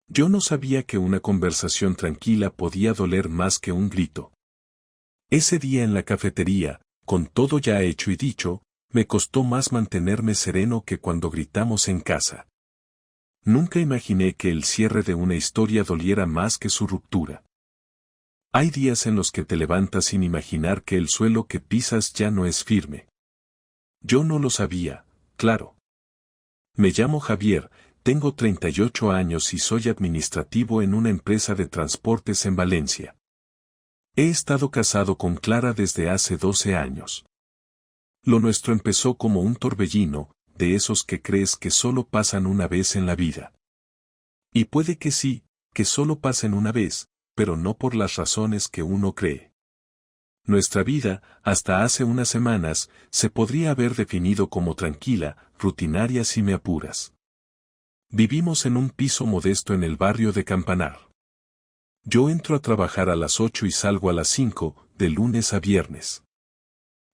Yo no sabía que una conversación tranquila podía doler más que un grito. Ese día en la cafetería, con todo ya hecho y dicho, me costó más mantenerme sereno que cuando gritamos en casa. Nunca imaginé que el cierre de una historia doliera más que su ruptura. Hay días en los que te levantas sin imaginar que el suelo que pisas ya no es firme. Yo no lo sabía, claro. Me llamo Javier, tengo 38 años y soy administrativo en una empresa de transportes en Valencia. He estado casado con Clara desde hace 12 años. Lo nuestro empezó como un torbellino, de esos que crees que solo pasan una vez en la vida. Y puede que sí, que solo pasen una vez, pero no por las razones que uno cree. Nuestra vida, hasta hace unas semanas, se podría haber definido como tranquila, rutinaria si me apuras. Vivimos en un piso modesto en el barrio de Campanar. Yo entro a trabajar a las 8 y salgo a las 5, de lunes a viernes.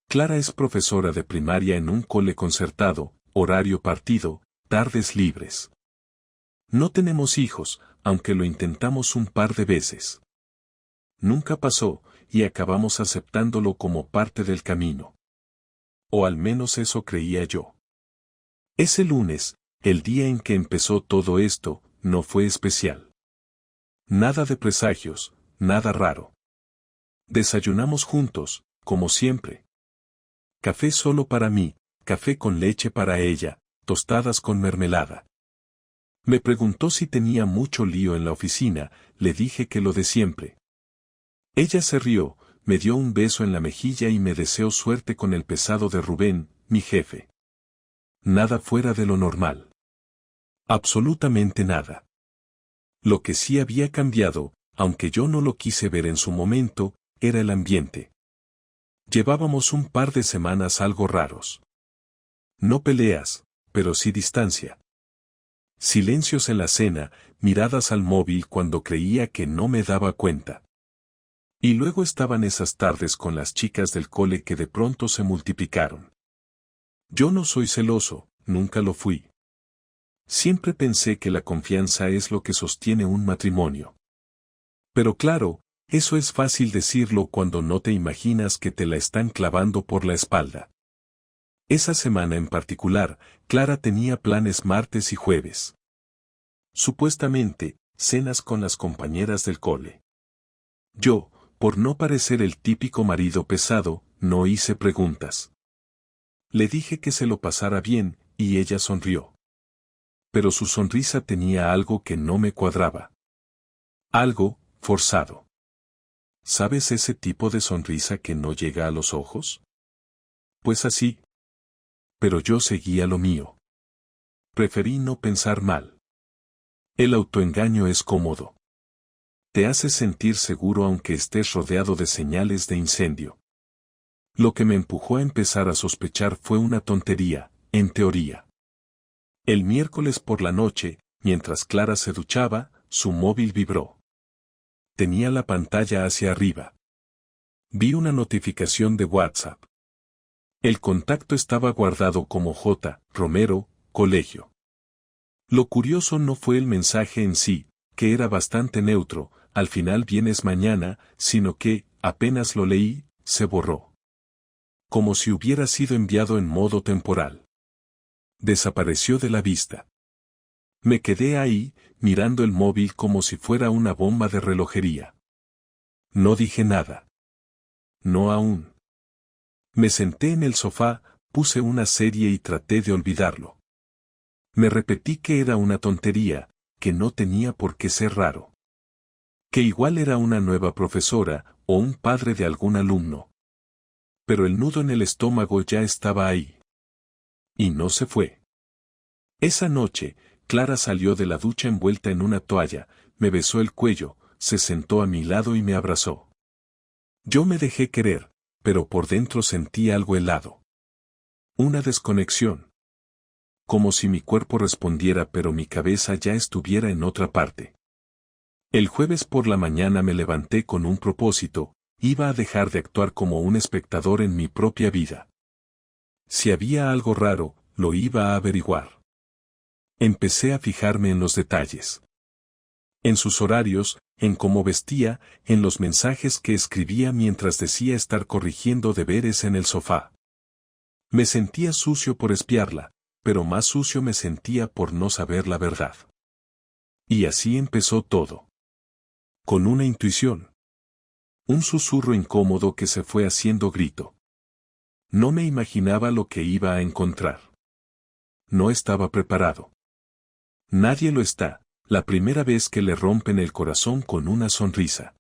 Clara es profesora de primaria en un cole concertado, horario partido, tardes libres. No tenemos hijos, aunque lo intentamos un par de veces. Nunca pasó, y acabamos aceptándolo como parte del camino. O al menos eso creía yo. Ese lunes, el día en que empezó todo esto, no fue especial. Nada de presagios, nada raro. Desayunamos juntos, como siempre. Café solo para mí, café con leche para ella, tostadas con mermelada. Me preguntó si tenía mucho lío en la oficina, le dije que lo de siempre. Ella se rió, me dio un beso en la mejilla y me deseó suerte con el pesado de Rubén, mi jefe. Nada fuera de lo normal. Absolutamente nada. Lo que sí había cambiado, aunque yo no lo quise ver en su momento, era el ambiente. Llevábamos un par de semanas algo raros. No peleas, pero sí distancia. Silencios en la cena, miradas al móvil cuando creía que no me daba cuenta. Y luego estaban esas tardes con las chicas del cole que de pronto se multiplicaron. Yo no soy celoso, nunca lo fui. Siempre pensé que la confianza es lo que sostiene un matrimonio. Pero claro, eso es fácil decirlo cuando no te imaginas que te la están clavando por la espalda. Esa semana en particular, Clara tenía planes martes y jueves. Supuestamente, cenas con las compañeras del cole. Yo, por no parecer el típico marido pesado, no hice preguntas. Le dije que se lo pasara bien, y ella sonrió. Pero su sonrisa tenía algo que no me cuadraba. Algo, forzado. ¿Sabes ese tipo de sonrisa que no llega a los ojos? Pues así. Pero yo seguía lo mío. Preferí no pensar mal. El autoengaño es cómodo. Te hace sentir seguro aunque estés rodeado de señales de incendio. Lo que me empujó a empezar a sospechar fue una tontería, en teoría. El miércoles por la noche, mientras Clara se duchaba, su móvil vibró. Tenía la pantalla hacia arriba. Vi una notificación de WhatsApp. El contacto estaba guardado como J. Romero, colegio. Lo curioso no fue el mensaje en sí, que era bastante neutro, al final vienes mañana, sino que, apenas lo leí, se borró. Como si hubiera sido enviado en modo temporal. Desapareció de la vista. Me quedé ahí, mirando el móvil como si fuera una bomba de relojería. No dije nada. No aún. Me senté en el sofá, puse una serie y traté de olvidarlo. Me repetí que era una tontería, que no tenía por qué ser raro. Que igual era una nueva profesora, o un padre de algún alumno. Pero el nudo en el estómago ya estaba ahí. Y no se fue. Esa noche, Clara salió de la ducha envuelta en una toalla, me besó el cuello, se sentó a mi lado y me abrazó. Yo me dejé querer, pero por dentro sentí algo helado. Una desconexión. Como si mi cuerpo respondiera pero mi cabeza ya estuviera en otra parte. El jueves por la mañana me levanté con un propósito, iba a dejar de actuar como un espectador en mi propia vida. Si había algo raro, lo iba a averiguar. Empecé a fijarme en los detalles. En sus horarios, en cómo vestía, en los mensajes que escribía mientras decía estar corrigiendo deberes en el sofá. Me sentía sucio por espiarla, pero más sucio me sentía por no saber la verdad. Y así empezó todo. Con una intuición. Un susurro incómodo que se fue haciendo grito. No me imaginaba lo que iba a encontrar. No estaba preparado. Nadie lo está, la primera vez que le rompen el corazón con una sonrisa.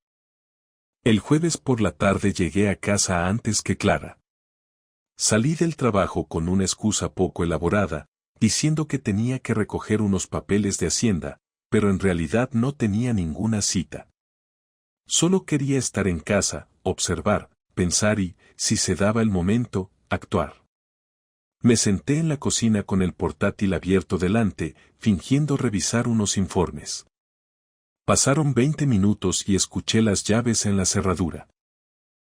El jueves por la tarde llegué a casa antes que Clara. Salí del trabajo con una excusa poco elaborada, diciendo que tenía que recoger unos papeles de Hacienda, pero en realidad no tenía ninguna cita. Solo quería estar en casa, observar, pensar y, si se daba el momento, actuar. Me senté en la cocina con el portátil abierto delante, fingiendo revisar unos informes. Pasaron 20 minutos y escuché las llaves en la cerradura.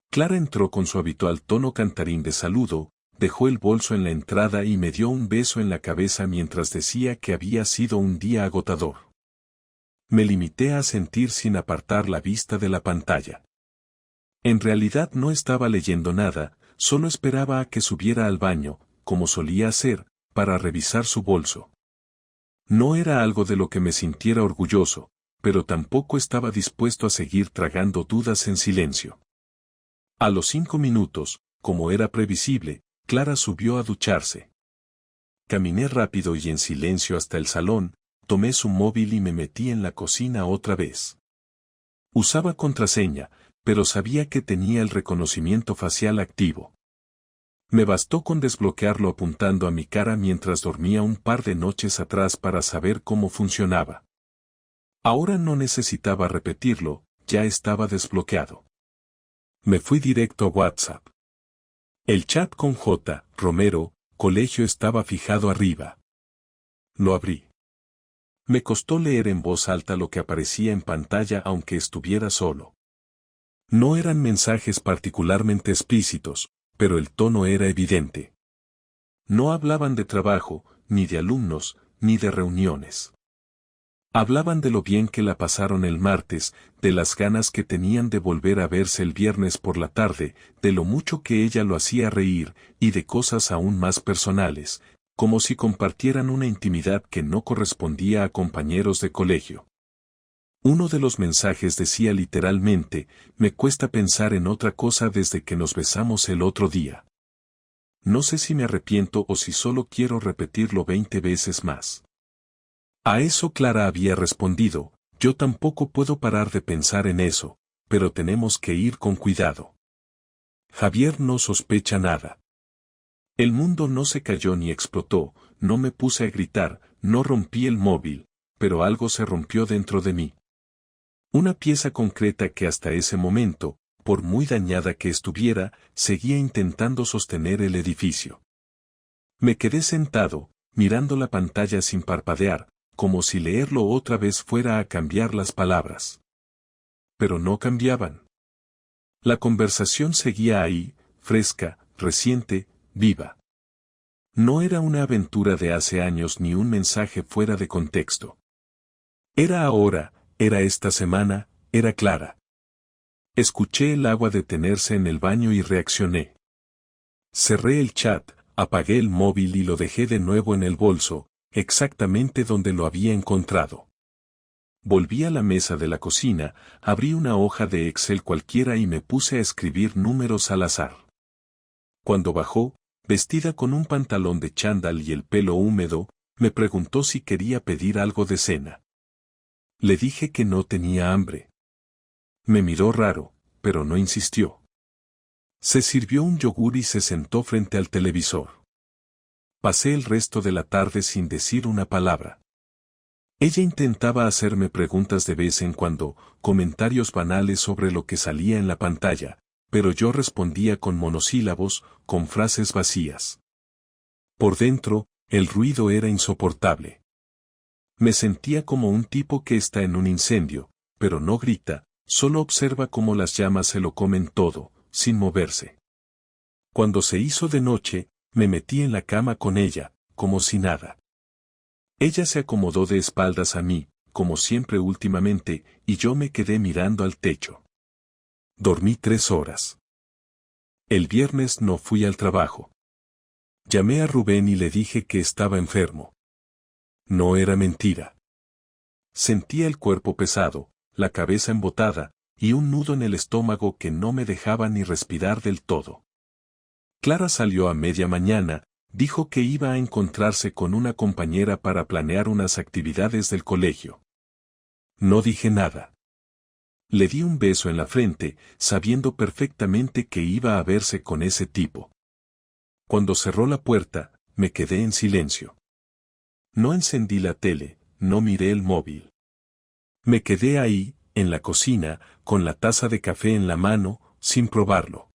Clara entró con su habitual tono cantarín de saludo, dejó el bolso en la entrada y me dio un beso en la cabeza mientras decía que había sido un día agotador. Me limité a sentir sin apartar la vista de la pantalla. En realidad no estaba leyendo nada, solo esperaba a que subiera al baño, como solía hacer, para revisar su bolso. No era algo de lo que me sintiera orgulloso, pero tampoco estaba dispuesto a seguir tragando dudas en silencio. A los 5 minutos, como era previsible, Clara subió a ducharse. Caminé rápido y en silencio hasta el salón, tomé su móvil y me metí en la cocina otra vez. Usaba contraseña, pero sabía que tenía el reconocimiento facial activo. Me bastó con desbloquearlo apuntando a mi cara mientras dormía un par de noches atrás para saber cómo funcionaba. Ahora no necesitaba repetirlo, ya estaba desbloqueado. Me fui directo a WhatsApp. El chat con J. Romero, colegio estaba fijado arriba. Lo abrí. Me costó leer en voz alta lo que aparecía en pantalla aunque estuviera solo. No eran mensajes particularmente explícitos, pero el tono era evidente. No hablaban de trabajo, ni de alumnos, ni de reuniones. Hablaban de lo bien que la pasaron el martes, de las ganas que tenían de volver a verse el viernes por la tarde, de lo mucho que ella lo hacía reír, y de cosas aún más personales, como si compartieran una intimidad que no correspondía a compañeros de colegio. Uno de los mensajes decía literalmente, me cuesta pensar en otra cosa desde que nos besamos el otro día. No sé si me arrepiento o si solo quiero repetirlo 20 veces más. A eso Clara había respondido, yo tampoco puedo parar de pensar en eso, pero tenemos que ir con cuidado. Javier no sospecha nada. El mundo no se cayó ni explotó, no me puse a gritar, no rompí el móvil, pero algo se rompió dentro de mí. Una pieza concreta que hasta ese momento, por muy dañada que estuviera, seguía intentando sostener el edificio. Me quedé sentado, mirando la pantalla sin parpadear, como si leerlo otra vez fuera a cambiar las palabras. Pero no cambiaban. La conversación seguía ahí, fresca, reciente, viva. No era una aventura de hace años ni un mensaje fuera de contexto. Era ahora, era esta semana, era Clara. Escuché el agua detenerse en el baño y reaccioné. Cerré el chat, apagué el móvil y lo dejé de nuevo en el bolso, exactamente donde lo había encontrado. Volví a la mesa de la cocina, abrí una hoja de Excel cualquiera y me puse a escribir números al azar. Cuando bajó, vestida con un pantalón de chándal y el pelo húmedo, me preguntó si quería pedir algo de cena. Le dije que no tenía hambre. Me miró raro, pero no insistió. Se sirvió un yogur y se sentó frente al televisor. Pasé el resto de la tarde sin decir una palabra. Ella intentaba hacerme preguntas de vez en cuando, comentarios banales sobre lo que salía en la pantalla, pero yo respondía con monosílabos, con frases vacías. Por dentro, el ruido era insoportable. Me sentía como un tipo que está en un incendio, pero no grita, solo observa cómo las llamas se lo comen todo, sin moverse. Cuando se hizo de noche, me metí en la cama con ella, como si nada. Ella se acomodó de espaldas a mí, como siempre últimamente, y yo me quedé mirando al techo. Dormí 3 horas. El viernes no fui al trabajo. Llamé a Rubén y le dije que estaba enfermo. No era mentira. Sentía el cuerpo pesado, la cabeza embotada, y un nudo en el estómago que no me dejaba ni respirar del todo. Clara salió a media mañana, dijo que iba a encontrarse con una compañera para planear unas actividades del colegio. No dije nada. Le di un beso en la frente, sabiendo perfectamente que iba a verse con ese tipo. Cuando cerró la puerta, me quedé en silencio. No encendí la tele, no miré el móvil. Me quedé ahí, en la cocina, con la taza de café en la mano, sin probarlo.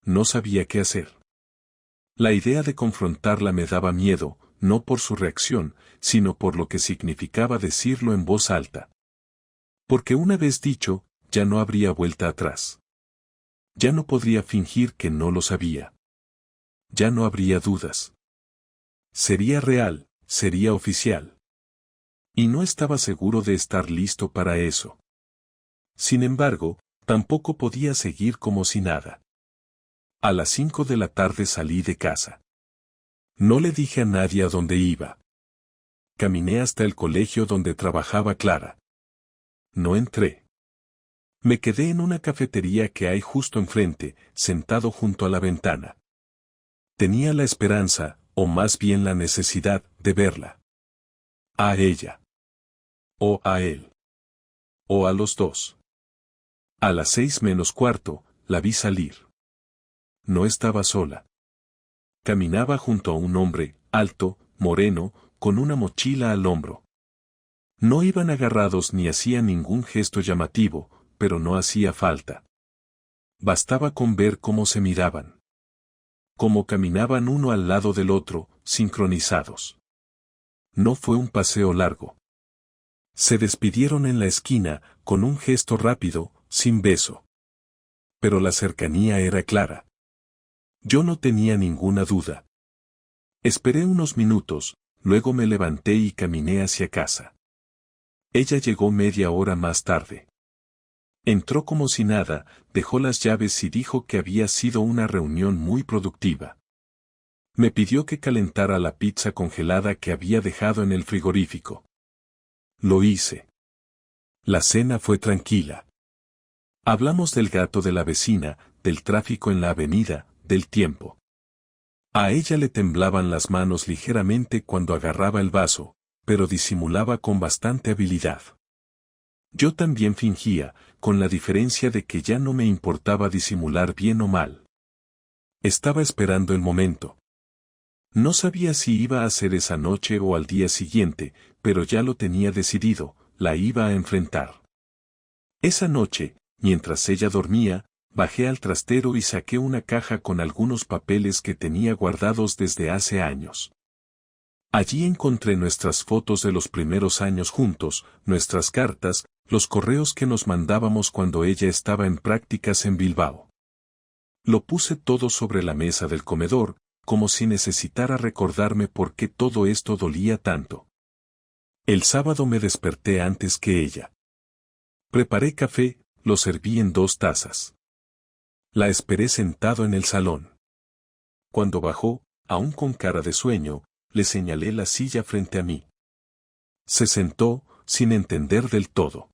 No sabía qué hacer. La idea de confrontarla me daba miedo, no por su reacción, sino por lo que significaba decirlo en voz alta. Porque una vez dicho, ya no habría vuelta atrás. Ya no podría fingir que no lo sabía. Ya no habría dudas. Sería real, sería oficial. Y no estaba seguro de estar listo para eso. Sin embargo, tampoco podía seguir como si nada. A las 5 de la tarde salí de casa. No le dije a nadie a dónde iba. Caminé hasta el colegio donde trabajaba Clara. No entré. Me quedé en una cafetería que hay justo enfrente, sentado junto a la ventana. Tenía la esperanza, o más bien la necesidad, de verla. A ella. O a él. O a los dos. A las 6 menos cuarto, la vi salir. No estaba sola. Caminaba junto a un hombre, alto, moreno, con una mochila al hombro. No iban agarrados ni hacían ningún gesto llamativo, pero no hacía falta. Bastaba con ver cómo se miraban. Cómo caminaban uno al lado del otro, sincronizados. No fue un paseo largo. Se despidieron en la esquina, con un gesto rápido, sin beso. Pero la cercanía era clara. Yo no tenía ninguna duda. Esperé unos minutos, luego me levanté y caminé hacia casa. Ella llegó media hora más tarde. Entró como si nada, dejó las llaves y dijo que había sido una reunión muy productiva. Me pidió que calentara la pizza congelada que había dejado en el frigorífico. Lo hice. La cena fue tranquila. Hablamos del gato de la vecina, del tráfico en la avenida, del tiempo. A ella le temblaban las manos ligeramente cuando agarraba el vaso, pero disimulaba con bastante habilidad. Yo también fingía, con la diferencia de que ya no me importaba disimular bien o mal. Estaba esperando el momento. No sabía si iba a ser esa noche o al día siguiente, pero ya lo tenía decidido, la iba a enfrentar. Esa noche, mientras ella dormía, bajé al trastero y saqué una caja con algunos papeles que tenía guardados desde hace años. Allí encontré nuestras fotos de los primeros años juntos, nuestras cartas, los correos que nos mandábamos cuando ella estaba en prácticas en Bilbao. Lo puse todo sobre la mesa del comedor, como si necesitara recordarme por qué todo esto dolía tanto. El sábado me desperté antes que ella. Preparé café, lo serví en 2 tazas. La esperé sentado en el salón. Cuando bajó, aún con cara de sueño, le señalé la silla frente a mí. Se sentó, sin entender del todo.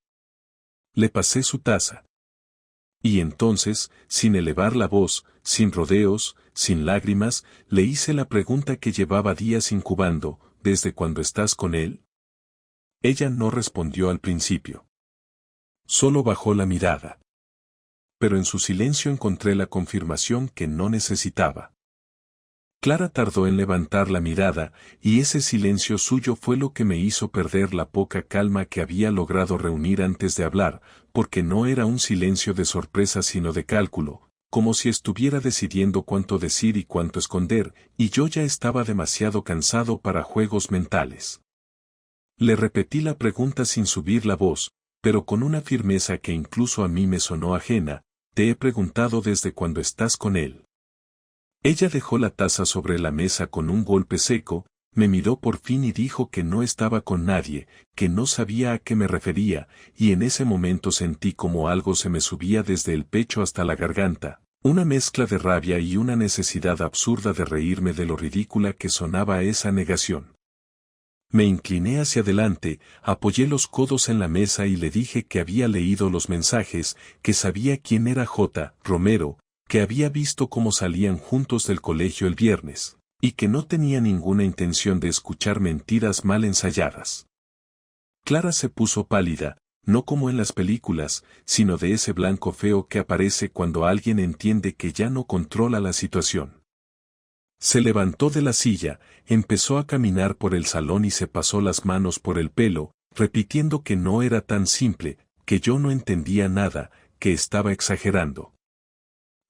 Le pasé su taza. Y entonces, sin elevar la voz, sin rodeos, sin lágrimas, le hice la pregunta que llevaba días incubando: ¿desde cuándo estás con él? Ella no respondió al principio. Solo bajó la mirada. Pero en su silencio encontré la confirmación que no necesitaba. Clara tardó en levantar la mirada, y ese silencio suyo fue lo que me hizo perder la poca calma que había logrado reunir antes de hablar, porque no era un silencio de sorpresa sino de cálculo, como si estuviera decidiendo cuánto decir y cuánto esconder, y yo ya estaba demasiado cansado para juegos mentales. Le repetí la pregunta sin subir la voz, pero con una firmeza que incluso a mí me sonó ajena: te he preguntado desde cuándo estás con él. Ella dejó la taza sobre la mesa con un golpe seco, Me miró por fin y dijo que no estaba con nadie, que no sabía a qué me refería, y en ese momento sentí como algo se me subía desde el pecho hasta la garganta, una mezcla de rabia y una necesidad absurda de reírme de lo ridícula que sonaba esa negación. Me incliné hacia adelante, apoyé los codos en la mesa y le dije que había leído los mensajes, que sabía quién era J. Romero, que había visto cómo salían juntos del colegio el viernes, y que no tenía ninguna intención de escuchar mentiras mal ensayadas. Clara se puso pálida, no como en las películas, sino de ese blanco feo que aparece cuando alguien entiende que ya no controla la situación. Se levantó de la silla, empezó a caminar por el salón y se pasó las manos por el pelo, repitiendo que no era tan simple, que yo no entendía nada, que estaba exagerando.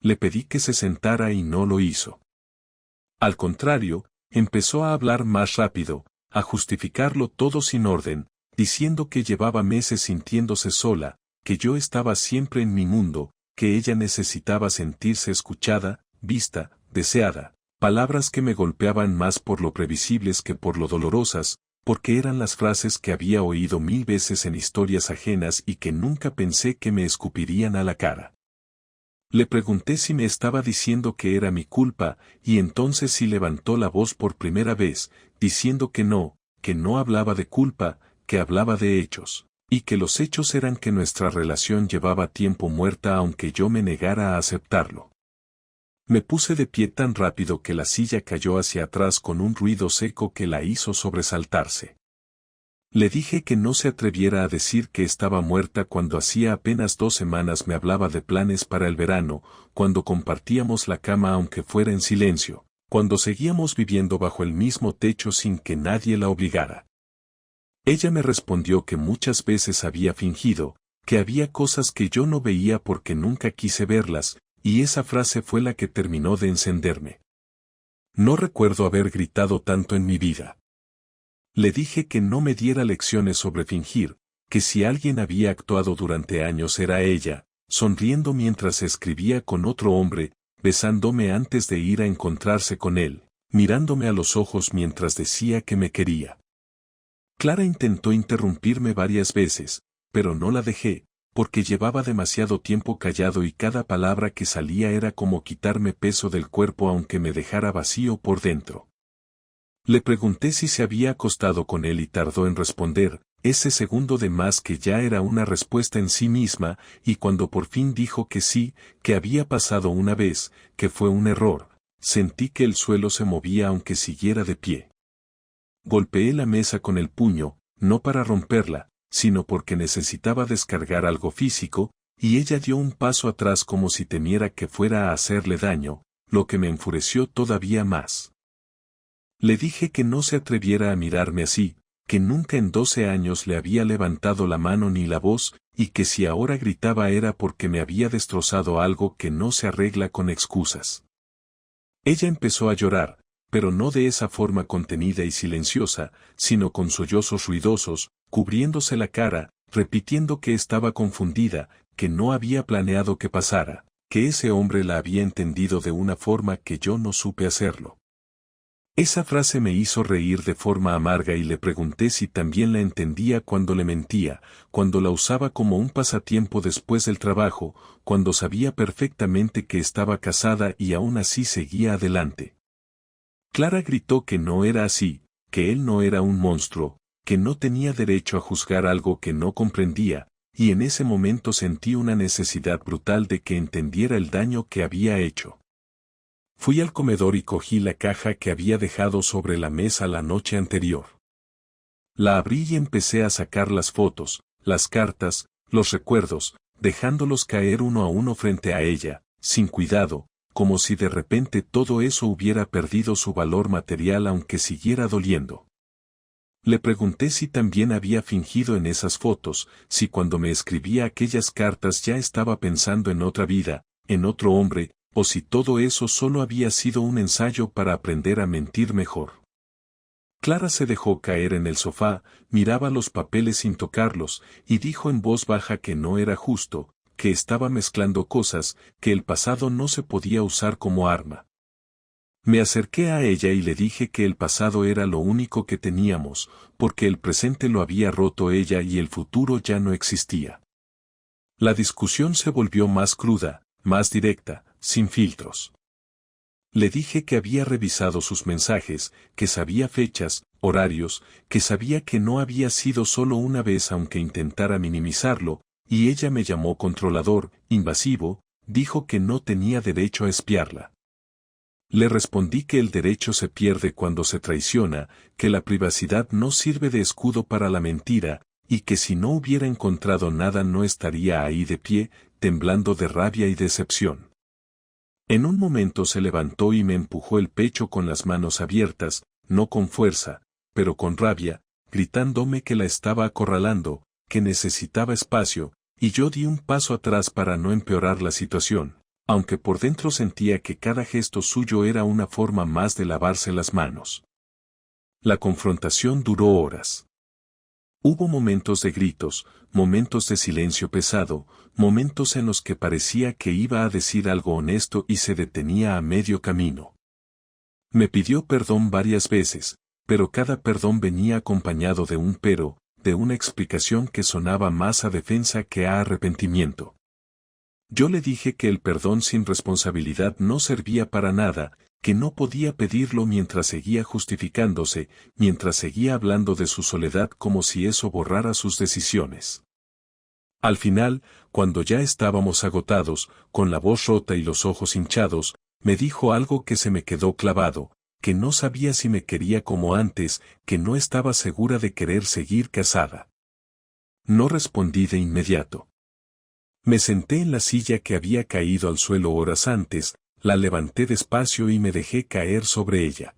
Le pedí que se sentara y no lo hizo. Al contrario, empezó a hablar más rápido, a justificarlo todo sin orden, diciendo que llevaba meses sintiéndose sola, que yo estaba siempre en mi mundo, que ella necesitaba sentirse escuchada, vista, deseada. Palabras que me golpeaban más por lo previsibles que por lo dolorosas, porque eran las frases que había oído 1000 veces en historias ajenas y que nunca pensé que me escupirían a la cara. Le pregunté si me estaba diciendo que era mi culpa, y entonces sí levantó la voz por primera vez, diciendo que no hablaba de culpa, que hablaba de hechos, y que los hechos eran que nuestra relación llevaba tiempo muerta aunque yo me negara a aceptarlo. Me puse de pie tan rápido que la silla cayó hacia atrás con un ruido seco que la hizo sobresaltarse. Le dije que no se atreviera a decir que estaba muerta cuando hacía apenas 2 semanas me hablaba de planes para el verano, cuando compartíamos la cama aunque fuera en silencio, cuando seguíamos viviendo bajo el mismo techo sin que nadie la obligara. Ella me respondió que muchas veces había fingido, que había cosas que yo no veía porque nunca quise verlas, y esa frase fue la que terminó de encenderme. No recuerdo haber gritado tanto en mi vida. Le dije que no me diera lecciones sobre fingir, que si alguien había actuado durante años era ella, sonriendo mientras escribía con otro hombre, besándome antes de ir a encontrarse con él, mirándome a los ojos mientras decía que me quería. Clara intentó interrumpirme varias veces, pero no la dejé, porque llevaba demasiado tiempo callado y cada palabra que salía era como quitarme peso del cuerpo aunque me dejara vacío por dentro. Le pregunté si se había acostado con él y tardó en responder, ese segundo de más que ya era una respuesta en sí misma, y cuando por fin dijo que sí, que había pasado una vez, que fue un error, sentí que el suelo se movía aunque siguiera de pie. Golpeé la mesa con el puño, no para romperla, sino porque necesitaba descargar algo físico, y ella dio un paso atrás como si temiera que fuera a hacerle daño, lo que me enfureció todavía más. Le dije que no se atreviera a mirarme así, que nunca en 12 años le había levantado la mano ni la voz, y que si ahora gritaba era porque me había destrozado algo que no se arregla con excusas. Ella empezó a llorar, pero no de esa forma contenida y silenciosa, sino con sollozos ruidosos, cubriéndose la cara, repitiendo que estaba confundida, que no había planeado que pasara, que ese hombre la había entendido de una forma que yo no supe hacerlo. Esa frase me hizo reír de forma amarga y le pregunté si también la entendía cuando le mentía, cuando la usaba como un pasatiempo después del trabajo, cuando sabía perfectamente que estaba casada y aún así seguía adelante. Clara gritó que no era así, que él no era un monstruo, que no tenía derecho a juzgar algo que no comprendía, y en ese momento sentí una necesidad brutal de que entendiera el daño que había hecho. Fui al comedor y cogí la caja que había dejado sobre la mesa la noche anterior. La abrí y empecé a sacar las fotos, las cartas, los recuerdos, dejándolos caer uno a uno frente a ella, sin cuidado, como si de repente todo eso hubiera perdido su valor material aunque siguiera doliendo. Le pregunté si también había fingido en esas fotos, si cuando me escribía aquellas cartas ya estaba pensando en otra vida, en otro hombre, o si todo eso solo había sido un ensayo para aprender a mentir mejor. Clara se dejó caer en el sofá, miraba los papeles sin tocarlos, y dijo en voz baja que no era justo, que estaba mezclando cosas, que el pasado no se podía usar como arma. Me acerqué a ella y le dije que el pasado era lo único que teníamos, porque el presente lo había roto ella y el futuro ya no existía. La discusión se volvió más cruda, más directa, sin filtros. Le dije que había revisado sus mensajes, que sabía fechas, horarios, que sabía que no había sido solo una vez aunque intentara minimizarlo, y ella me llamó controlador, invasivo, dijo que no tenía derecho a espiarla. Le respondí que el derecho se pierde cuando se traiciona, que la privacidad no sirve de escudo para la mentira, y que si no hubiera encontrado nada no estaría ahí de pie, temblando de rabia y decepción. En un momento se levantó y me empujó el pecho con las manos abiertas, no con fuerza, pero con rabia, gritándome que la estaba acorralando, que necesitaba espacio, y yo di un paso atrás para no empeorar la situación, aunque por dentro sentía que cada gesto suyo era una forma más de lavarse las manos. La confrontación duró horas. Hubo momentos de gritos, momentos de silencio pesado, momentos en los que parecía que iba a decir algo honesto y se detenía a medio camino. Me pidió perdón varias veces, pero cada perdón venía acompañado de un pero, de una explicación que sonaba más a defensa que a arrepentimiento. Yo le dije que el perdón sin responsabilidad no servía para nada, que no podía pedirlo mientras seguía justificándose, mientras seguía hablando de su soledad como si eso borrara sus decisiones. Al final, cuando ya estábamos agotados, con la voz rota y los ojos hinchados, me dijo algo que se me quedó clavado, que no sabía si me quería como antes, que no estaba segura de querer seguir casada. No respondí de inmediato. Me senté en la silla que había caído al suelo horas antes, la levanté despacio y me dejé caer sobre ella.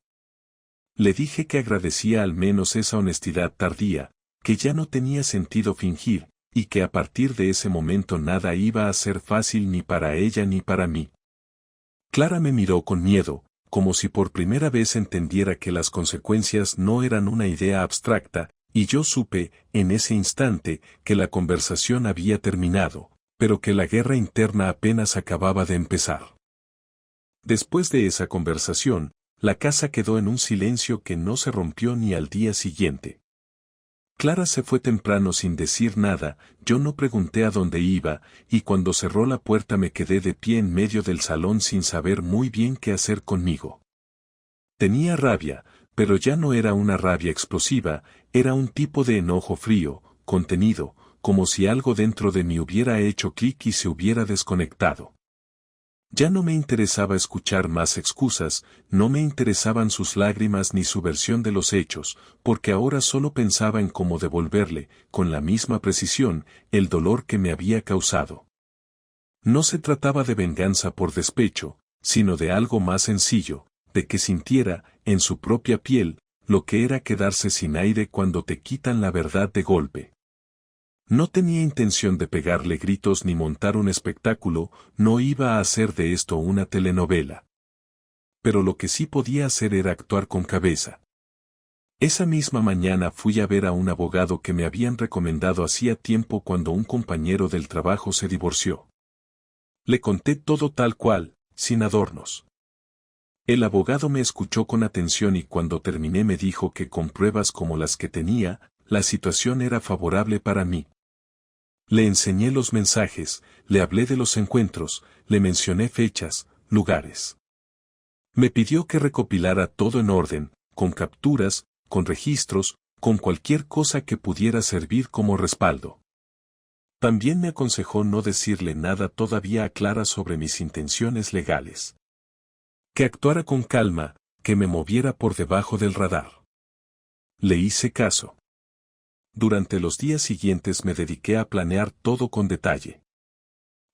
Le dije que agradecía al menos esa honestidad tardía, que ya no tenía sentido fingir, y que a partir de ese momento nada iba a ser fácil ni para ella ni para mí. Clara me miró con miedo, como si por primera vez entendiera que las consecuencias no eran una idea abstracta, y yo supe, en ese instante, que la conversación había terminado, pero que la guerra interna apenas acababa de empezar. Después de esa conversación, la casa quedó en un silencio que no se rompió ni al día siguiente. Clara se fue temprano sin decir nada, yo no pregunté a dónde iba, y cuando cerró la puerta me quedé de pie en medio del salón sin saber muy bien qué hacer conmigo. Tenía rabia, pero ya no era una rabia explosiva, era un tipo de enojo frío, contenido, como si algo dentro de mí hubiera hecho clic y se hubiera desconectado. Ya no me interesaba escuchar más excusas, no me interesaban sus lágrimas ni su versión de los hechos, porque ahora solo pensaba en cómo devolverle, con la misma precisión, el dolor que me había causado. No se trataba de venganza por despecho, sino de algo más sencillo, de que sintiera, en su propia piel, lo que era quedarse sin aire cuando te quitan la verdad de golpe. No tenía intención de pegarle gritos ni montar un espectáculo, no iba a hacer de esto una telenovela. Pero lo que sí podía hacer era actuar con cabeza. Esa misma mañana fui a ver a un abogado que me habían recomendado hacía tiempo cuando un compañero del trabajo se divorció. Le conté todo tal cual, sin adornos. El abogado me escuchó con atención y cuando terminé me dijo que con pruebas como las que tenía, la situación era favorable para mí. Le enseñé los mensajes, le hablé de los encuentros, le mencioné fechas, lugares. Me pidió que recopilara todo en orden, con capturas, con registros, con cualquier cosa que pudiera servir como respaldo. También me aconsejó no decirle nada todavía a Clara sobre mis intenciones legales. Que actuara con calma, que me moviera por debajo del radar. Le hice caso. Durante los días siguientes me dediqué a planear todo con detalle.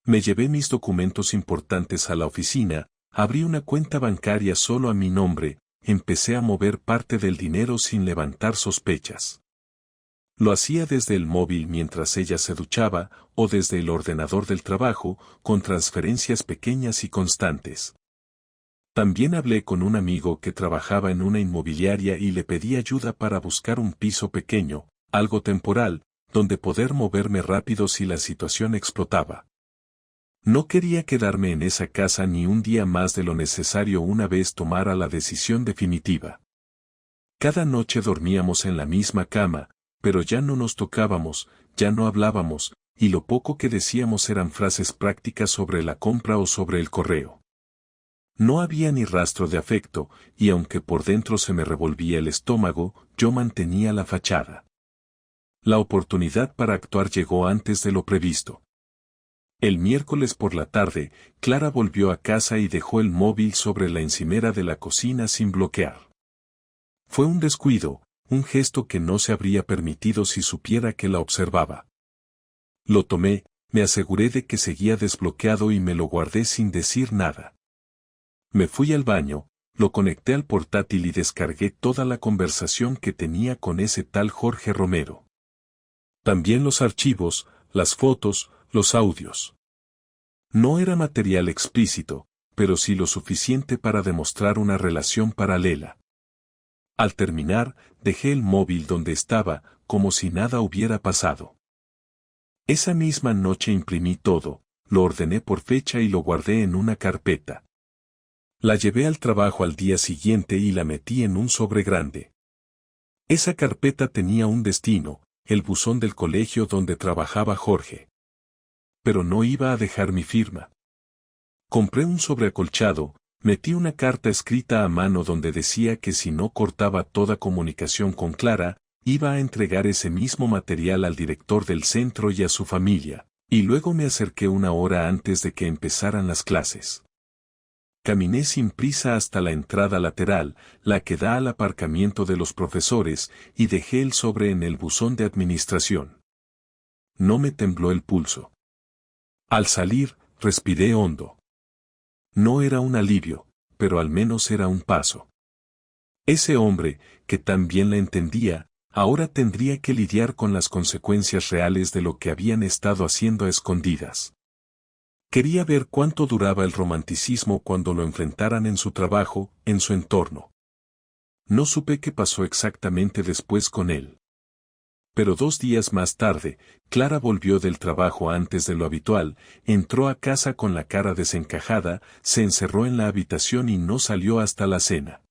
Me llevé mis documentos importantes a la oficina, abrí una cuenta bancaria solo a mi nombre, empecé a mover parte del dinero sin levantar sospechas. Lo hacía desde el móvil mientras ella se duchaba, o desde el ordenador del trabajo, con transferencias pequeñas y constantes. También hablé con un amigo que trabajaba en una inmobiliaria y le pedí ayuda para buscar un piso pequeño, algo temporal, donde poder moverme rápido si la situación explotaba. No quería quedarme en esa casa ni un día más de lo necesario una vez tomara la decisión definitiva. Cada noche dormíamos en la misma cama, pero ya no nos tocábamos, ya no hablábamos, y lo poco que decíamos eran frases prácticas sobre la compra o sobre el correo. No había ni rastro de afecto, y aunque por dentro se me revolvía el estómago, yo mantenía la fachada. La oportunidad para actuar llegó antes de lo previsto. El miércoles por la tarde, Clara volvió a casa y dejó el móvil sobre la encimera de la cocina sin bloquear. Fue un descuido, un gesto que no se habría permitido si supiera que la observaba. Lo tomé, me aseguré de que seguía desbloqueado y me lo guardé sin decir nada. Me fui al baño, lo conecté al portátil y descargué toda la conversación que tenía con ese tal Jorge Romero. También los archivos, las fotos, los audios. No era material explícito, pero sí lo suficiente para demostrar una relación paralela. Al terminar, dejé el móvil donde estaba, como si nada hubiera pasado. Esa misma noche imprimí todo, lo ordené por fecha y lo guardé en una carpeta. La llevé al trabajo al día siguiente y la metí en un sobre grande. Esa carpeta tenía un destino, el buzón del colegio donde trabajaba Jorge. Pero no iba a dejar mi firma. Compré un sobre acolchado, metí una carta escrita a mano donde decía que si no cortaba toda comunicación con Clara, iba a entregar ese mismo material al director del centro y a su familia, y luego me acerqué una hora antes de que empezaran las clases. Caminé sin prisa hasta la entrada lateral, la que da al aparcamiento de los profesores, y dejé el sobre en el buzón de administración. No me tembló el pulso. Al salir, respiré hondo. No era un alivio, pero al menos era un paso. Ese hombre, que tan bien la entendía, ahora tendría que lidiar con las consecuencias reales de lo que habían estado haciendo a escondidas. Quería ver cuánto duraba el romanticismo cuando lo enfrentaran en su trabajo, en su entorno. No supe qué pasó exactamente después con él. Pero 2 días más tarde, Clara volvió del trabajo antes de lo habitual, entró a casa con la cara desencajada, se encerró en la habitación y no salió hasta la cena.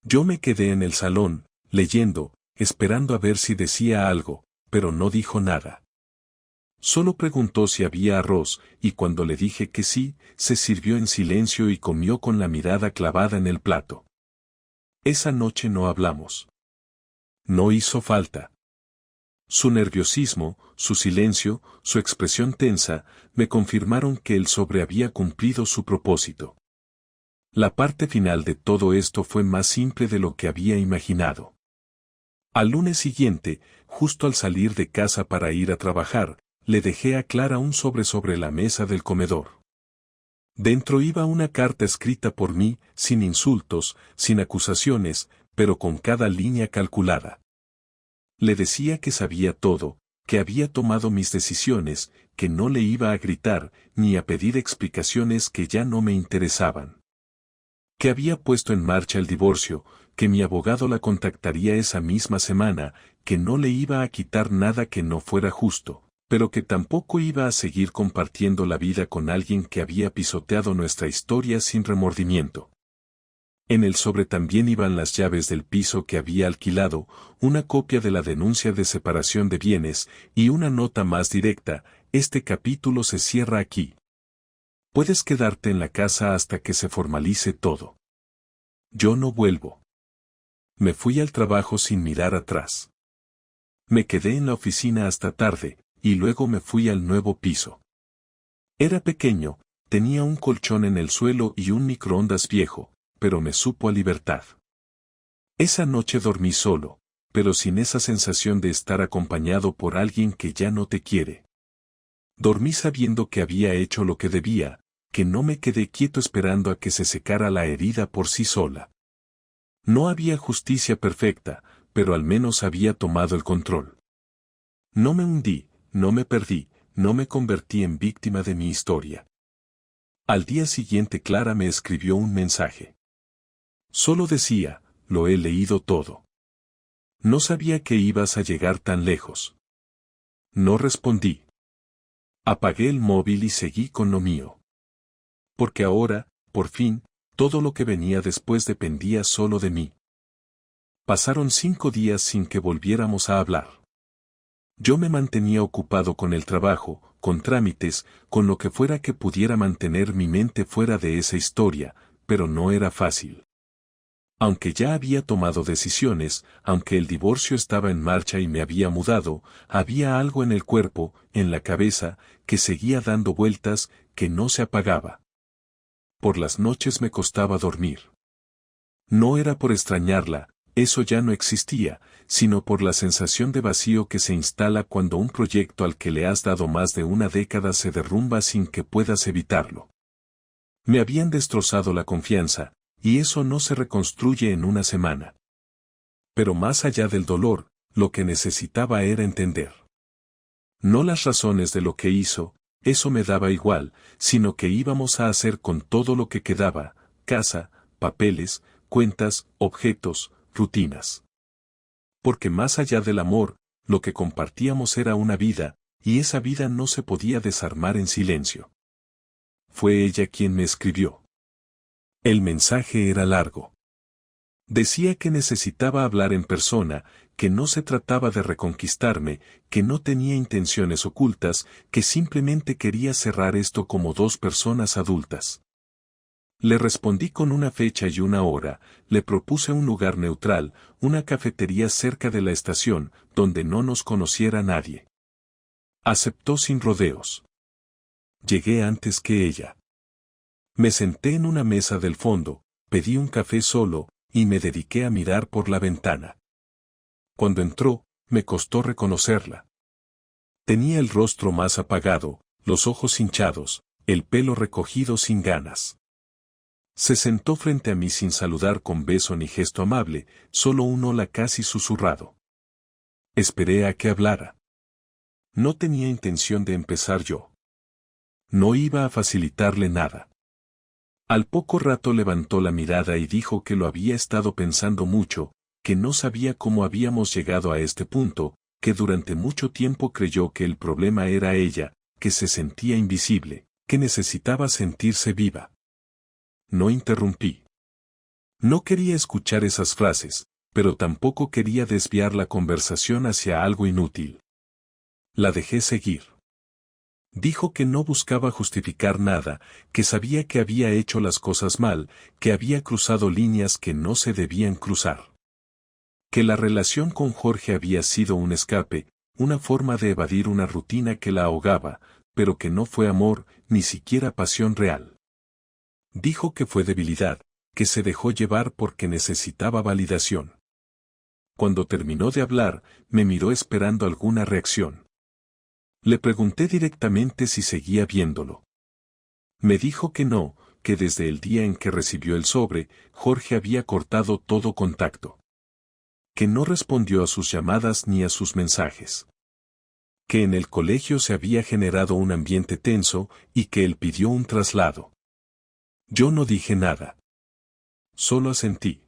Yo me quedé en el salón, leyendo, esperando a ver si decía algo, pero no dijo nada. Solo preguntó si había arroz, y cuando le dije que sí, se sirvió en silencio y comió con la mirada clavada en el plato. Esa noche no hablamos. No hizo falta. Su nerviosismo, su silencio, su expresión tensa, me confirmaron que el sobre había cumplido su propósito. La parte final de todo esto fue más simple de lo que había imaginado. Al lunes siguiente, justo al salir de casa para ir a trabajar, le dejé a Clara un sobre la mesa del comedor. Dentro iba una carta escrita por mí, sin insultos, sin acusaciones, pero con cada línea calculada. Le decía que sabía todo, que había tomado mis decisiones, que no le iba a gritar, ni a pedir explicaciones que ya no me interesaban. Que había puesto en marcha el divorcio, que mi abogado la contactaría esa misma semana, que no le iba a quitar nada que no fuera justo, pero que tampoco iba a seguir compartiendo la vida con alguien que había pisoteado nuestra historia sin remordimiento. En el sobre también iban las llaves del piso que había alquilado, una copia de la denuncia de separación de bienes y una nota más directa: este capítulo se cierra aquí. Puedes quedarte en la casa hasta que se formalice todo. Yo no vuelvo. Me fui al trabajo sin mirar atrás. Me quedé en la oficina hasta tarde, y luego me fui al nuevo piso. Era pequeño, tenía un colchón en el suelo y un microondas viejo, pero me supo a libertad. Esa noche dormí solo, pero sin esa sensación de estar acompañado por alguien que ya no te quiere. Dormí sabiendo que había hecho lo que debía, que no me quedé quieto esperando a que se secara la herida por sí sola. No había justicia perfecta, pero al menos había tomado el control. No me hundí, no me perdí, no me convertí en víctima de mi historia. Al día siguiente Clara me escribió un mensaje. Solo decía: lo he leído todo. No sabía que ibas a llegar tan lejos. No respondí. Apagué el móvil y seguí con lo mío. Porque ahora, por fin, todo lo que venía después dependía solo de mí. Pasaron 5 días sin que volviéramos a hablar. Yo me mantenía ocupado con el trabajo, con trámites, con lo que fuera que pudiera mantener mi mente fuera de esa historia, pero no era fácil. Aunque ya había tomado decisiones, aunque el divorcio estaba en marcha y me había mudado, había algo en el cuerpo, en la cabeza, que seguía dando vueltas, que no se apagaba. Por las noches me costaba dormir. No era por extrañarla, eso ya no existía, sino por la sensación de vacío que se instala cuando un proyecto al que le has dado más de una década se derrumba sin que puedas evitarlo. Me habían destrozado la confianza, y eso no se reconstruye en una semana. Pero más allá del dolor, lo que necesitaba era entender. No las razones de lo que hizo, eso me daba igual, sino qué íbamos a hacer con todo lo que quedaba, casa, papeles, cuentas, objetos, rutinas. Porque más allá del amor, lo que compartíamos era una vida, y esa vida no se podía desarmar en silencio. Fue ella quien me escribió. El mensaje era largo. Decía que necesitaba hablar en persona, que no se trataba de reconquistarme, que no tenía intenciones ocultas, que simplemente quería cerrar esto como dos personas adultas. Le respondí con una fecha y una hora, le propuse un lugar neutral, una cafetería cerca de la estación, donde no nos conociera nadie. Aceptó sin rodeos. Llegué antes que ella. Me senté en una mesa del fondo, pedí un café solo, y me dediqué a mirar por la ventana. Cuando entró, me costó reconocerla. Tenía el rostro más apagado, los ojos hinchados, el pelo recogido sin ganas. Se sentó frente a mí sin saludar con beso ni gesto amable, solo un hola casi susurrado. Esperé a que hablara. No tenía intención de empezar yo. No iba a facilitarle nada. Al poco rato levantó la mirada y dijo que lo había estado pensando mucho, que no sabía cómo habíamos llegado a este punto, que durante mucho tiempo creyó que el problema era ella, que se sentía invisible, que necesitaba sentirse viva. No interrumpí. No quería escuchar esas frases, pero tampoco quería desviar la conversación hacia algo inútil. La dejé seguir. Dijo que no buscaba justificar nada, que sabía que había hecho las cosas mal, que había cruzado líneas que no se debían cruzar. Que la relación con Jorge había sido un escape, una forma de evadir una rutina que la ahogaba, pero que no fue amor, ni siquiera pasión real. Dijo que fue debilidad, que se dejó llevar porque necesitaba validación. Cuando terminó de hablar, me miró esperando alguna reacción. Le pregunté directamente si seguía viéndolo. Me dijo que no, que desde el día en que recibió el sobre, Jorge había cortado todo contacto. Que no respondió a sus llamadas ni a sus mensajes. Que en el colegio se había generado un ambiente tenso y que él pidió un traslado. Yo no dije nada. Solo asentí.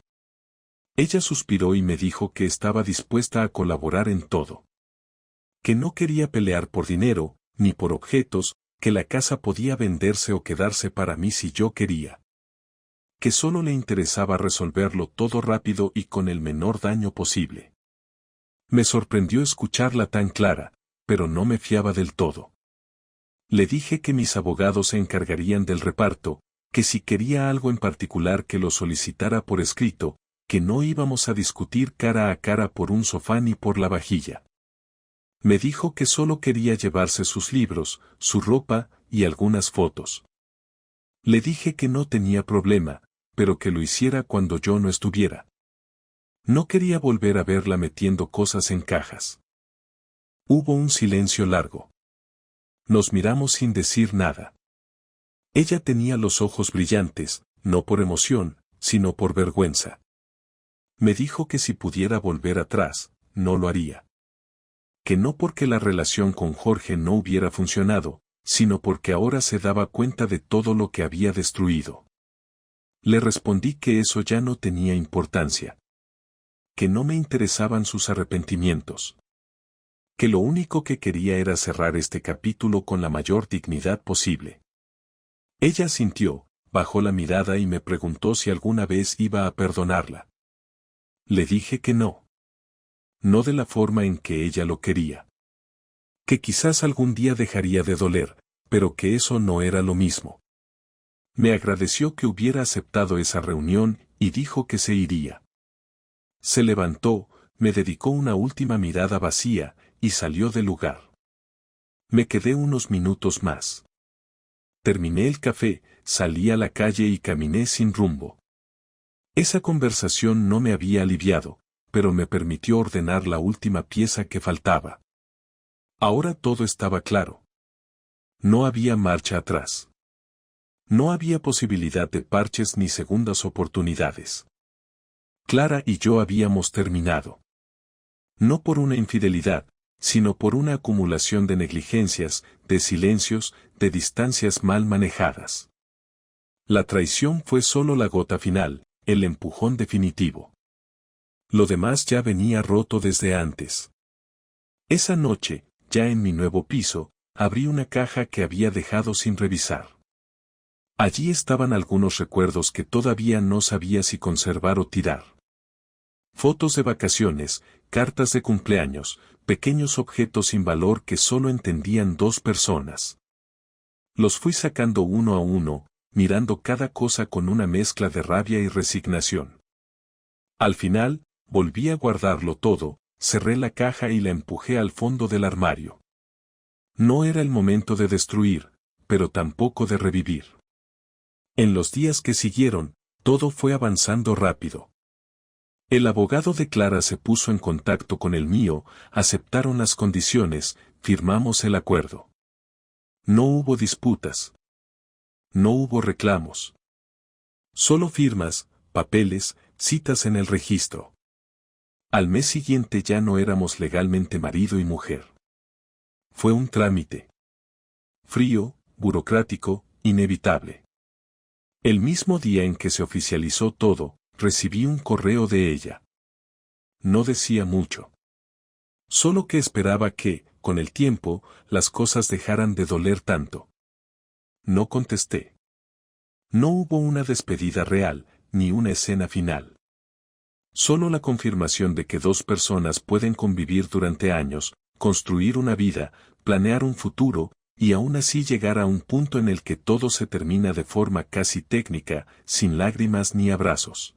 Ella suspiró y me dijo que estaba dispuesta a colaborar en todo. Que no quería pelear por dinero, ni por objetos, que la casa podía venderse o quedarse para mí si yo quería. Que solo le interesaba resolverlo todo rápido y con el menor daño posible. Me sorprendió escucharla tan clara, pero no me fiaba del todo. Le dije que mis abogados se encargarían del reparto, que si quería algo en particular que lo solicitara por escrito, que no íbamos a discutir cara a cara por un sofá ni por la vajilla. Me dijo que solo quería llevarse sus libros, su ropa y algunas fotos. Le dije que no tenía problema, pero que lo hiciera cuando yo no estuviera. No quería volver a verla metiendo cosas en cajas. Hubo un silencio largo. Nos miramos sin decir nada. Ella tenía los ojos brillantes, no por emoción, sino por vergüenza. Me dijo que si pudiera volver atrás, no lo haría. Que no porque la relación con Jorge no hubiera funcionado, sino porque ahora se daba cuenta de todo lo que había destruido. Le respondí que eso ya no tenía importancia. Que no me interesaban sus arrepentimientos. Que lo único que quería era cerrar este capítulo con la mayor dignidad posible. Ella sintió, bajó la mirada y me preguntó si alguna vez iba a perdonarla. Le dije que no. No de la forma en que ella lo quería. Que quizás algún día dejaría de doler, pero que eso no era lo mismo. Me agradeció que hubiera aceptado esa reunión y dijo que se iría. Se levantó, me dedicó una última mirada vacía y salió del lugar. Me quedé unos minutos más. Terminé el café, salí a la calle y caminé sin rumbo. Esa conversación no me había aliviado, pero me permitió ordenar la última pieza que faltaba. Ahora todo estaba claro. No había marcha atrás. No había posibilidad de parches ni segundas oportunidades. Clara y yo habíamos terminado. No por una infidelidad, sino por una acumulación de negligencias, de silencios, de distancias mal manejadas. La traición fue solo la gota final, el empujón definitivo. Lo demás ya venía roto desde antes. Esa noche, ya en mi nuevo piso, abrí una caja que había dejado sin revisar. Allí estaban algunos recuerdos que todavía no sabía si conservar o tirar. Fotos de vacaciones, cartas de cumpleaños, pequeños objetos sin valor que solo entendían dos personas. Los fui sacando uno a uno, mirando cada cosa con una mezcla de rabia y resignación. Al final, volví a guardarlo todo, cerré la caja y la empujé al fondo del armario. No era el momento de destruir, pero tampoco de revivir. En los días que siguieron, todo fue avanzando rápido. El abogado de Clara se puso en contacto con el mío, aceptaron las condiciones, firmamos el acuerdo. No hubo disputas. No hubo reclamos. Solo firmas, papeles, citas en el registro. Al mes siguiente ya no éramos legalmente marido y mujer. Fue un trámite. Frío, burocrático, inevitable. El mismo día en que se oficializó todo, recibí un correo de ella. No decía mucho. Solo que esperaba que, con el tiempo, las cosas dejaran de doler tanto. No contesté. No hubo una despedida real, ni una escena final. Solo la confirmación de que dos personas pueden convivir durante años, construir una vida, planear un futuro, y aún así llegar a un punto en el que todo se termina de forma casi técnica, sin lágrimas ni abrazos.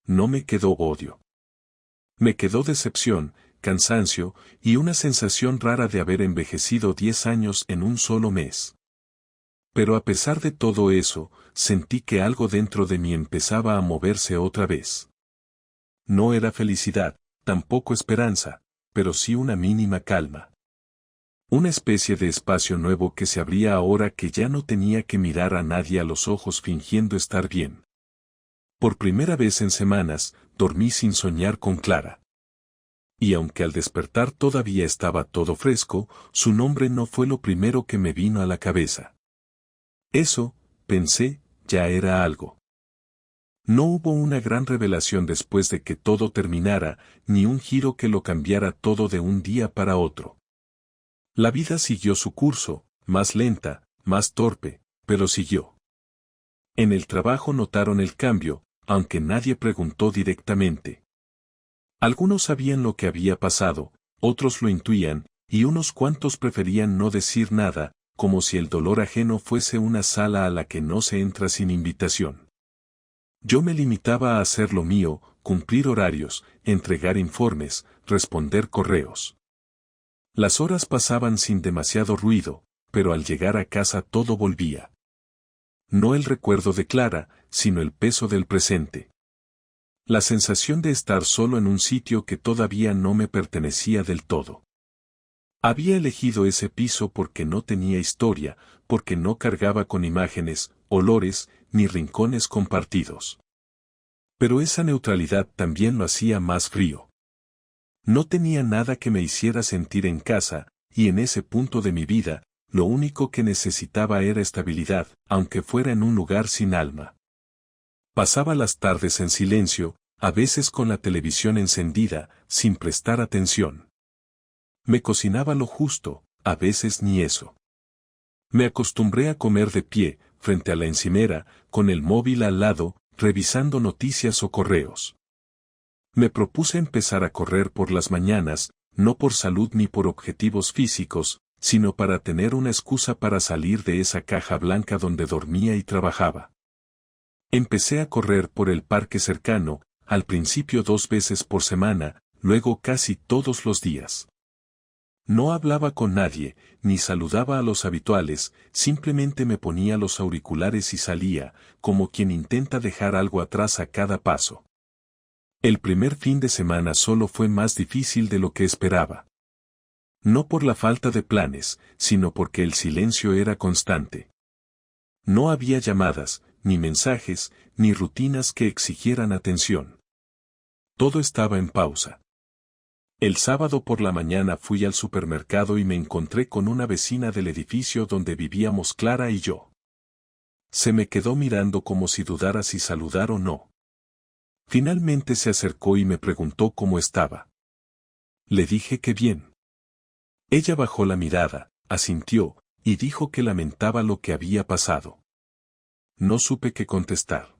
No me quedó odio. Me quedó decepción, cansancio, y una sensación rara de haber envejecido 10 años en un solo mes. Pero a pesar de todo eso, sentí que algo dentro de mí empezaba a moverse otra vez. No era felicidad, tampoco esperanza, pero sí una mínima calma. Una especie de espacio nuevo que se abría ahora que ya no tenía que mirar a nadie a los ojos fingiendo estar bien. Por primera vez en semanas, dormí sin soñar con Clara. Y aunque al despertar todavía estaba todo fresco, su nombre no fue lo primero que me vino a la cabeza. Eso, pensé, ya era algo. No hubo una gran revelación después de que todo terminara, ni un giro que lo cambiara todo de un día para otro. La vida siguió su curso, más lenta, más torpe, pero siguió. En el trabajo notaron el cambio, aunque nadie preguntó directamente. Algunos sabían lo que había pasado, otros lo intuían, y unos cuantos preferían no decir nada, como si el dolor ajeno fuese una sala a la que no se entra sin invitación. Yo me limitaba a hacer lo mío, cumplir horarios, entregar informes, responder correos. Las horas pasaban sin demasiado ruido, pero al llegar a casa todo volvía. No el recuerdo de Clara, sino el peso del presente. La sensación de estar solo en un sitio que todavía no me pertenecía del todo. Había elegido ese piso porque no tenía historia, porque no cargaba con imágenes, olores, ni rincones compartidos. Pero esa neutralidad también lo hacía más frío. No tenía nada que me hiciera sentir en casa, y en ese punto de mi vida, lo único que necesitaba era estabilidad, aunque fuera en un lugar sin alma. Pasaba las tardes en silencio, a veces con la televisión encendida, sin prestar atención. Me cocinaba lo justo, a veces ni eso. Me acostumbré a comer de pie, frente a la encimera, con el móvil al lado, revisando noticias o correos. Me propuse empezar a correr por las mañanas, no por salud ni por objetivos físicos, sino para tener una excusa para salir de esa caja blanca donde dormía y trabajaba. Empecé a correr por el parque cercano, al principio 2 veces por semana, luego casi todos los días. No hablaba con nadie, ni saludaba a los habituales, simplemente me ponía los auriculares y salía, como quien intenta dejar algo atrás a cada paso. El primer fin de semana solo fue más difícil de lo que esperaba. No por la falta de planes, sino porque el silencio era constante. No había llamadas, ni mensajes, ni rutinas que exigieran atención. Todo estaba en pausa. El sábado por la mañana fui al supermercado y me encontré con una vecina del edificio donde vivíamos Clara y yo. Se me quedó mirando como si dudara si saludar o no. Finalmente se acercó y me preguntó cómo estaba. Le dije que bien. Ella bajó la mirada, asintió, y dijo que lamentaba lo que había pasado. No supe qué contestar.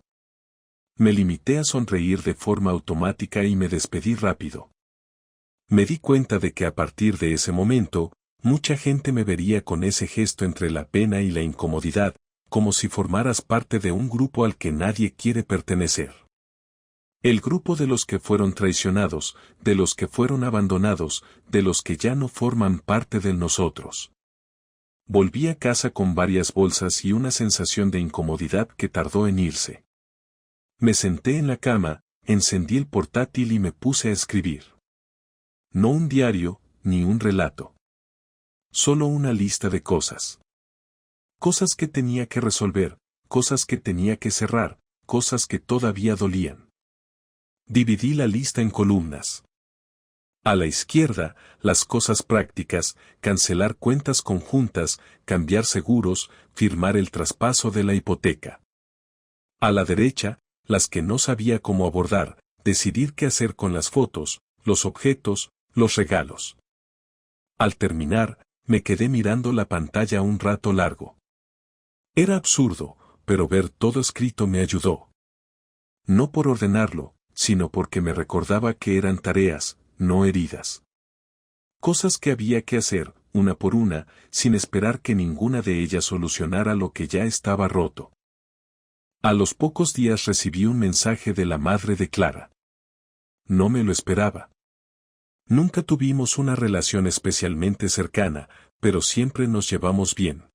Me limité a sonreír de forma automática y me despedí rápido. Me di cuenta de que a partir de ese momento, mucha gente me vería con ese gesto entre la pena y la incomodidad, como si formaras parte de un grupo al que nadie quiere pertenecer. El grupo de los que fueron traicionados, de los que fueron abandonados, de los que ya no forman parte de nosotros. Volví a casa con varias bolsas y una sensación de incomodidad que tardó en irse. Me senté en la cama, encendí el portátil y me puse a escribir. No un diario, ni un relato. Solo una lista de cosas. Cosas que tenía que resolver, cosas que tenía que cerrar, cosas que todavía dolían. Dividí la lista en columnas. A la izquierda, las cosas prácticas, cancelar cuentas conjuntas, cambiar seguros, firmar el traspaso de la hipoteca. A la derecha, las que no sabía cómo abordar, decidir qué hacer con las fotos, los objetos, los regalos. Al terminar, me quedé mirando la pantalla un rato largo. Era absurdo, pero ver todo escrito me ayudó. No por ordenarlo, sino porque me recordaba que eran tareas, no heridas. Cosas que había que hacer, una por una, sin esperar que ninguna de ellas solucionara lo que ya estaba roto. A los pocos días recibí un mensaje de la madre de Clara. No me lo esperaba. Nunca tuvimos una relación especialmente cercana, pero siempre nos llevamos bien.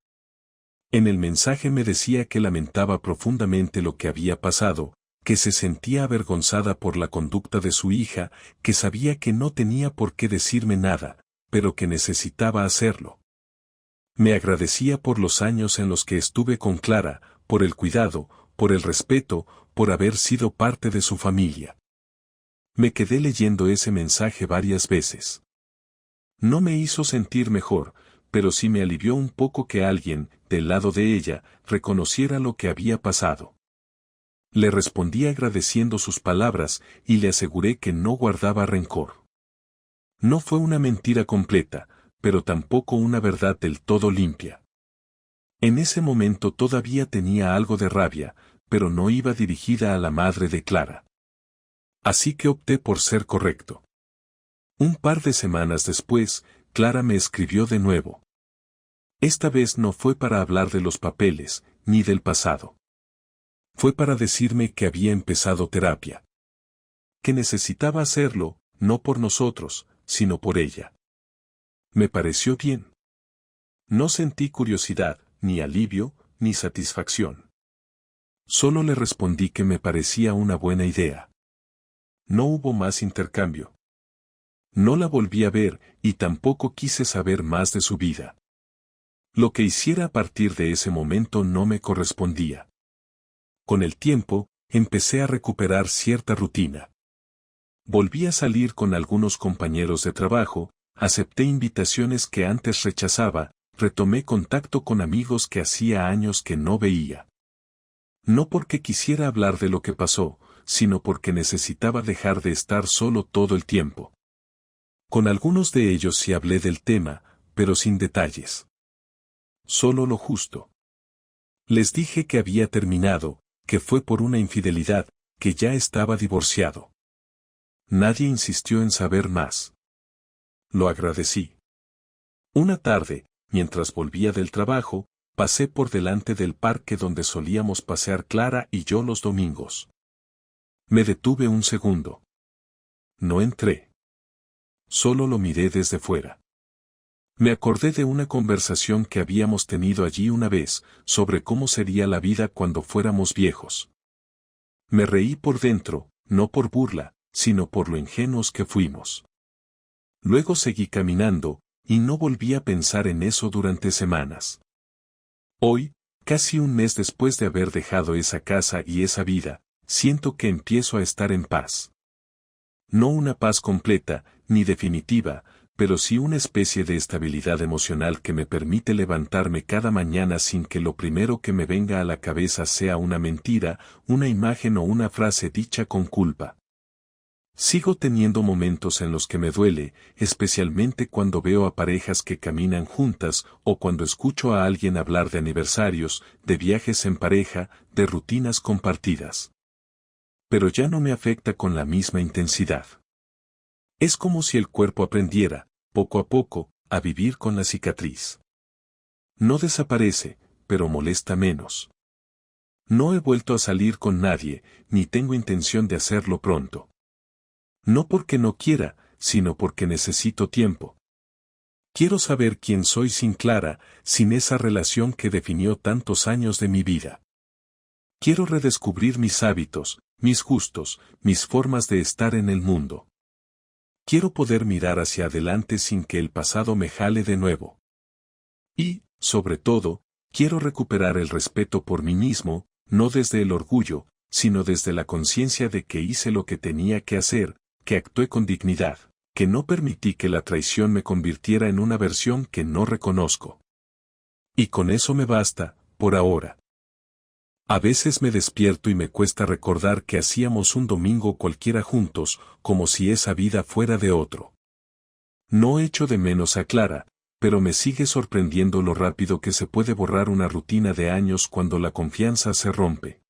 En el mensaje me decía que lamentaba profundamente lo que había pasado, que se sentía avergonzada por la conducta de su hija, que sabía que no tenía por qué decirme nada, pero que necesitaba hacerlo. Me agradecía por los años en los que estuve con Clara, por el cuidado, por el respeto, por haber sido parte de su familia. Me quedé leyendo ese mensaje varias veces. No me hizo sentir mejor, pero sí me alivió un poco que alguien, del lado de ella, reconociera lo que había pasado. Le respondí agradeciendo sus palabras y le aseguré que no guardaba rencor. No fue una mentira completa, pero tampoco una verdad del todo limpia. En ese momento todavía tenía algo de rabia, pero no iba dirigida a la madre de Clara. Así que opté por ser correcto. Un par de semanas después, Clara me escribió de nuevo. Esta vez no fue para hablar de los papeles, ni del pasado. Fue para decirme que había empezado terapia. Que necesitaba hacerlo, no por nosotros, sino por ella. Me pareció bien. No sentí curiosidad, ni alivio, ni satisfacción. Solo le respondí que me parecía una buena idea. No hubo más intercambio. No la volví a ver, y tampoco quise saber más de su vida. Lo que hiciera a partir de ese momento no me correspondía. Con el tiempo, empecé a recuperar cierta rutina. Volví a salir con algunos compañeros de trabajo, acepté invitaciones que antes rechazaba, retomé contacto con amigos que hacía años que no veía. No porque quisiera hablar de lo que pasó, sino porque necesitaba dejar de estar solo todo el tiempo. Con algunos de ellos sí hablé del tema, pero sin detalles. Solo lo justo. Les dije que había terminado, que fue por una infidelidad, que ya estaba divorciado. Nadie insistió en saber más. Lo agradecí. Una tarde, mientras volvía del trabajo, pasé por delante del parque donde solíamos pasear Clara y yo los domingos. Me detuve un segundo. No entré. Solo lo miré desde fuera. Me acordé de una conversación que habíamos tenido allí una vez, sobre cómo sería la vida cuando fuéramos viejos. Me reí por dentro, no por burla, sino por lo ingenuos que fuimos. Luego seguí caminando, y no volví a pensar en eso durante semanas. Hoy, casi un mes después de haber dejado esa casa y esa vida, siento que empiezo a estar en paz. No una paz completa, ni definitiva, pero sí una especie de estabilidad emocional que me permite levantarme cada mañana sin que lo primero que me venga a la cabeza sea una mentira, una imagen o una frase dicha con culpa. Sigo teniendo momentos en los que me duele, especialmente cuando veo a parejas que caminan juntas o cuando escucho a alguien hablar de aniversarios, de viajes en pareja, de rutinas compartidas. Pero ya no me afecta con la misma intensidad. Es como si el cuerpo aprendiera, poco a poco, a vivir con la cicatriz. No desaparece, pero molesta menos. No he vuelto a salir con nadie, ni tengo intención de hacerlo pronto. No porque no quiera, sino porque necesito tiempo. Quiero saber quién soy sin Clara, sin esa relación que definió tantos años de mi vida. Quiero redescubrir mis hábitos, mis gustos, mis formas de estar en el mundo. Quiero poder mirar hacia adelante sin que el pasado me jale de nuevo. Y, sobre todo, quiero recuperar el respeto por mí mismo, no desde el orgullo, sino desde la conciencia de que hice lo que tenía que hacer, que actué con dignidad, que no permití que la traición me convirtiera en una versión que no reconozco. Y con eso me basta, por ahora. A veces me despierto y me cuesta recordar que hacíamos un domingo cualquiera juntos, como si esa vida fuera de otro. No echo de menos a Clara, pero me sigue sorprendiendo lo rápido que se puede borrar una rutina de años cuando la confianza se rompe.